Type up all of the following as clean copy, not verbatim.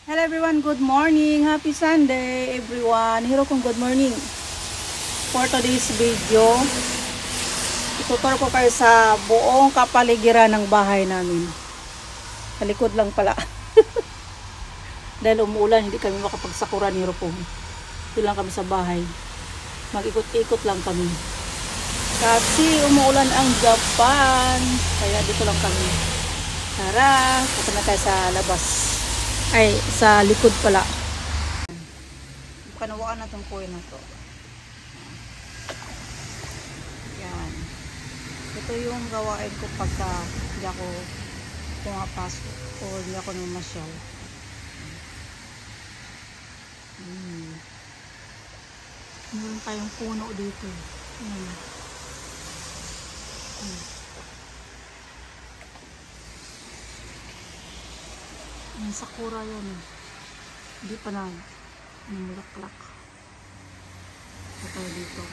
Hello everyone, good morning. Happy Sunday everyone. Hiro kong good morning. For today's video, itutur ko kayo sa buong kapaligiran ng bahay namin. Sa likod lang pala. Dahil umuulan, hindi kami makapagsakuran ni Hiro kong. Dito lang kami sa bahay. Mag-ikot-ikot lang kami. Kasi umuulan ang Japan. Kaya dito lang kami. Tara, punta na tayo sa labas. Ay, sa likod pala. Kanawaan na itong kuya na to. Yan. Ito yung gawain ko pagka hindi ako pumapasok o hindi ako namasyal. Meron tayong puno dito. Yan. Ang sakura yan. Hindi pa na namulaklak. Ito dito.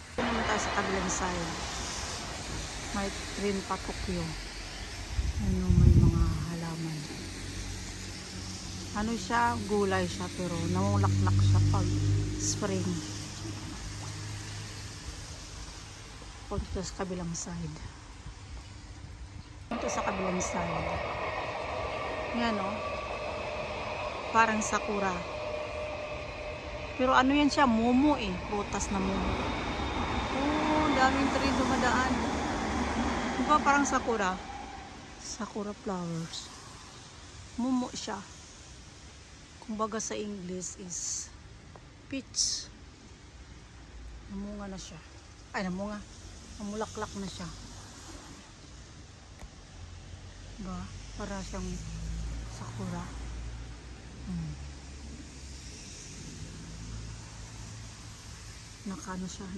Ito naman tayo sa kabilang side. May green patukyo. Ano, may mga halaman. Ano siya? Gulay siya pero namulaklak siya pag spring. Punta sa kabilang side. Ito sa kabilang side. Yan o. Parang sakura. Pero ano yan siya? Momo eh. Butas na momo. Oh, daming tree dumadaan. Diba parang sakura? Sakura flowers. Momo siya. Kumbaga sa English is peach. Namunga na siya. Ay, namunga. Namulaklak na siya. Diba? Para siyang sakura. Naka-ano siya,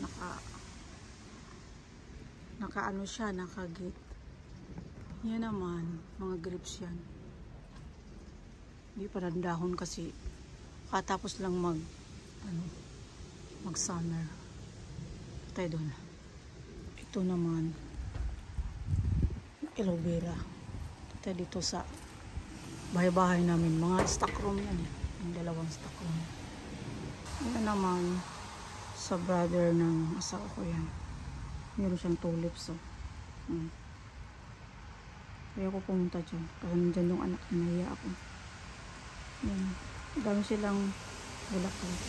naka-ano siya, naka-gate. Yan naman, mga grapes yan. Hindi pa dahon kasi katapos lang mag-summer. Tayo doon. Ito naman, aloe vera. Tayo dito sa bahay-bahay namin. Mga stock room yan eh. Yung dalawang stock room. Yan naman sa brother ng asawa ko yan. Meron siyang tulips. So. Kaya ako pumunta dyan. Kasi nandyan yung anak niya. Naiya ako. Yan. Dami silang bulaklak.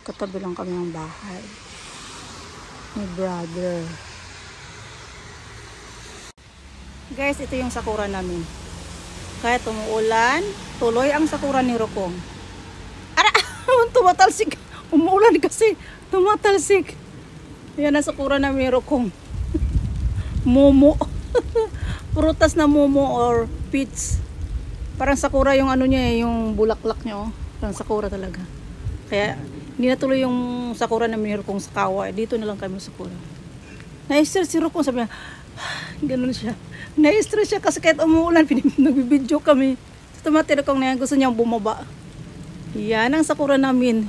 Katabi lang kami ng bahay. My brother. Guys, ito yung sakura namin. Kaya tumuulan, tuloy ang sakura ni Rokong. Ara! Tumatalsik. Umuulan kasi. Tumatalsik. Yan ang sakura namin ni Rokong. Momo. Prutas na momo or peach. Parang sakura yung ano niya, yung bulaklak niya. Oh. Parang sakura talaga. Kaya hindi na tuloy yung sakura namin ni Rokong sa kawa. Dito na lang kami sa sakura. Na-stress si Rokong. Sabi niya, ganun siya. Na-stress siya kasi kahit umuulan, nagbibidyo kami. Tumatira kong na yan, gusto niyang bumaba. Yan ang sakura namin.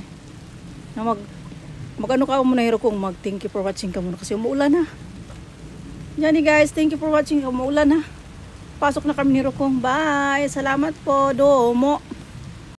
Na mag-ano ka muna Hiro kung mag-thank you for watching ka muna kasi umuulan na. Yan guys, thank you for watching. Umuulan na. Pasok na kami ni Hiro kong. Bye! Salamat po. Domo!